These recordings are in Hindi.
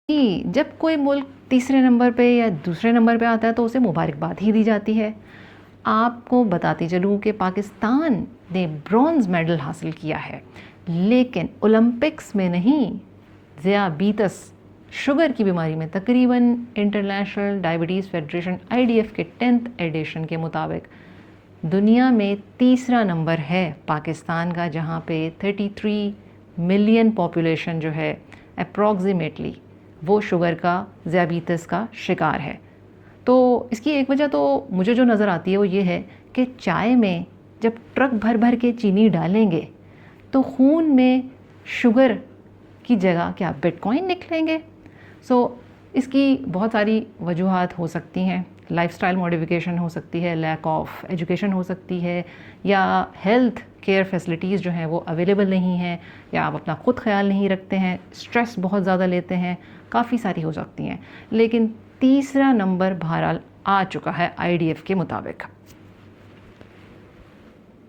कि जब कोई मुल्क तीसरे नंबर पे या दूसरे नंबर पे आता है तो उसे मुबारकबाद ही दी जाती है। आपको बताती चलूँ कि पाकिस्तान ने ब्रॉन्ज़ मेडल हासिल किया है, लेकिन ओलंपिक्स में नहीं। ज़ियाबीतस शुगर की बीमारी में तकरीबन इंटरनेशनल डायबिटीज़ फेडरेशन IDF के 10th एडिशन के मुताबिक दुनिया में तीसरा नंबर है पाकिस्तान का, जहाँ पे 33 मिलियन पॉपुलेशन जो है अप्रॉक्सीमेटली वो शुगर का, ज़ियाबीतस का शिकार है। तो इसकी एक वजह तो मुझे जो नज़र आती है वो ये है कि चाय में जब ट्रक भर भर के चीनी डालेंगे तो खून में शुगर की जगह क्या बिटकॉइन निकलेंगे। इसकी बहुत सारी वजूहात हो सकती हैं। लाइफस्टाइल मॉडिफिकेशन हो सकती है, लैक ऑफ एजुकेशन हो सकती है, या हेल्थ केयर फैसिलिटीज़ जो हैं वो अवेलेबल नहीं हैं, या आप अपना ख़ुद ख्याल नहीं रखते हैं, स्ट्रेस बहुत ज़्यादा लेते हैं, काफ़ी सारी हो सकती हैं। लेकिन तीसरा नंबर बहरहाल आ चुका है IDF के मुताबिक।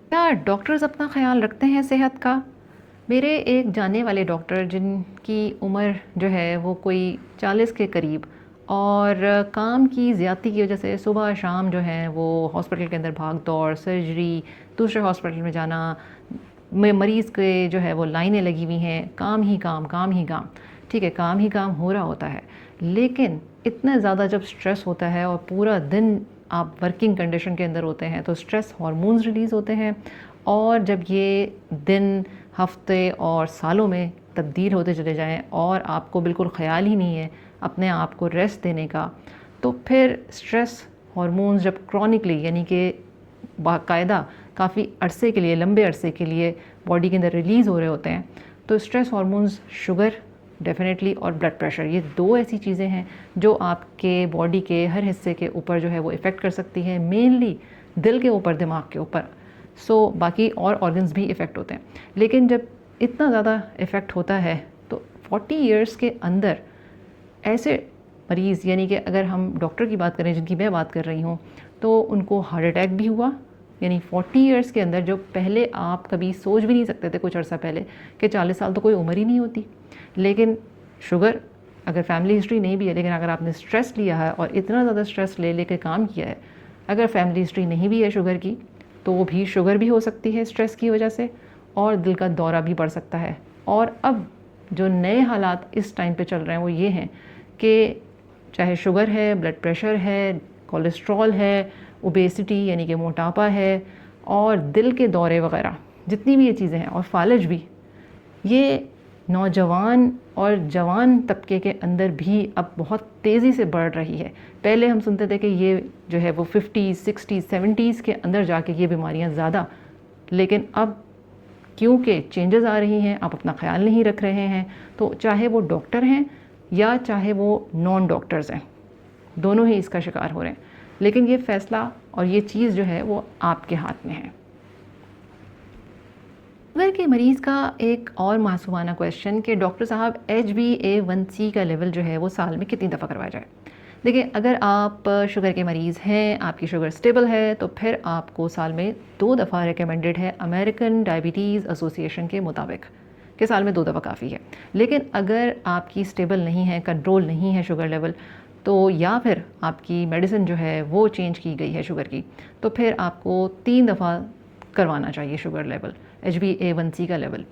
क्या डॉक्टर्स अपना ख्याल रखते हैं सेहत का? मेरे एक जानने वाले डॉक्टर, जिनकी उम्र जो है वो कोई 40 के करीब, और काम की ज़्यादती की वजह से सुबह शाम जो है वो हॉस्पिटल के अंदर भाग दौड़, सर्जरी, दूसरे हॉस्पिटल में जाना, मरीज़ के जो है वो लाइनें लगी हुई हैं, काम ही काम, काम ही काम। ठीक है, काम ही काम हो रहा होता है, लेकिन इतना ज़्यादा जब स्ट्रेस होता है और पूरा दिन आप वर्किंग कंडीशन के अंदर होते हैं तो स्ट्रेस हार्मोन्स रिलीज़ होते हैं, और जब ये दिन, हफ्ते और सालों में तब्दील होते चले जाएं और आपको बिल्कुल ख़याल ही नहीं है अपने आप को रेस्ट देने का, तो फिर स्ट्रेस हार्मोन्स जब क्रॉनिकली, यानी कि बाकायदा काफ़ी अरसे के लिए, लंबे अरसे के लिए बॉडी के अंदर रिलीज़ हो रहे होते हैं, तो स्ट्रेस हार्मोन्स, शुगर डेफिनेटली और ब्लड प्रेशर, ये दो ऐसी चीज़ें हैं जो आपके बॉडी के हर हिस्से के ऊपर जो है वो इफ़ेक्ट कर सकती है, मेनली दिल के ऊपर, दिमाग के ऊपर। बाकी और ऑर्गन्स भी इफ़ेक्ट होते हैं। लेकिन जब इतना ज़्यादा इफ़ेक्ट होता है तो 40 इयर्स के अंदर ऐसे मरीज़, यानी कि अगर हम डॉक्टर की बात करें जिनकी मैं बात कर रही हूँ, तो उनको हार्ट अटैक भी हुआ। यानी 40 इयर्स के अंदर, जो पहले आप कभी सोच भी नहीं सकते थे कुछ अर्सा पहले कि 40 साल तो कोई उम्र ही नहीं होती। लेकिन शुगर, अगर फैमिली हिस्ट्री नहीं भी है, लेकिन अगर आपने स्ट्रेस लिया है और इतना ज़्यादा स्ट्रेस ले लेकर काम किया है, अगर फैमिली हिस्ट्री नहीं भी है शुगर की, तो भी शुगर भी हो सकती है स्ट्रेस की वजह से, और दिल का दौरा भी बढ़ सकता है। और अब जो नए हालात इस टाइम पे चल रहे हैं वो ये हैं कि चाहे शुगर है, ब्लड प्रेशर है, कोलेस्ट्रॉल है, ओबेसिटी यानी कि मोटापा है, और दिल के दौरे वगैरह, जितनी भी ये चीज़ें हैं, और फालज भी, ये नौजवान और जवान तबके के अंदर भी अब बहुत तेज़ी से बढ़ रही है। पहले हम सुनते थे कि ये जो है वो 50s, 60s, 70s के अंदर जाके ये बीमारियां ज़्यादा, लेकिन अब क्योंकि चेंजेस आ रही हैं, आप अपना ख्याल नहीं रख रहे हैं, तो चाहे वो डॉक्टर हैं या चाहे वो नॉन डॉक्टर्स हैं, दोनों ही इसका शिकार हो रहे हैं। लेकिन ये फ़ैसला और ये चीज़ जो है वो आपके हाथ में है। शुगर के मरीज़ का एक और मासूमाना क्वेश्चन कि डॉक्टर साहब HbA1c का लेवल जो है वो साल में कितनी दफ़ा करवाया जाए। देखिए, अगर आप शुगर के मरीज़ हैं, आपकी शुगर स्टेबल है, तो फिर आपको साल में 2 दफ़ा रिकमेंडेड है अमेरिकन डायबिटीज़ एसोसिएशन के मुताबिक, कि साल में 2 दफ़ा काफ़ी है। लेकिन अगर आपकी स्टेबल नहीं है, कंट्रोल नहीं है शुगर लेवल, तो या फिर आपकी मेडिसिन जो है वो चेंज की गई है शुगर की, तो फिर आपको 3 दफ़ा करवाना चाहिए शुगर लेवल, HbA1c का लेवल।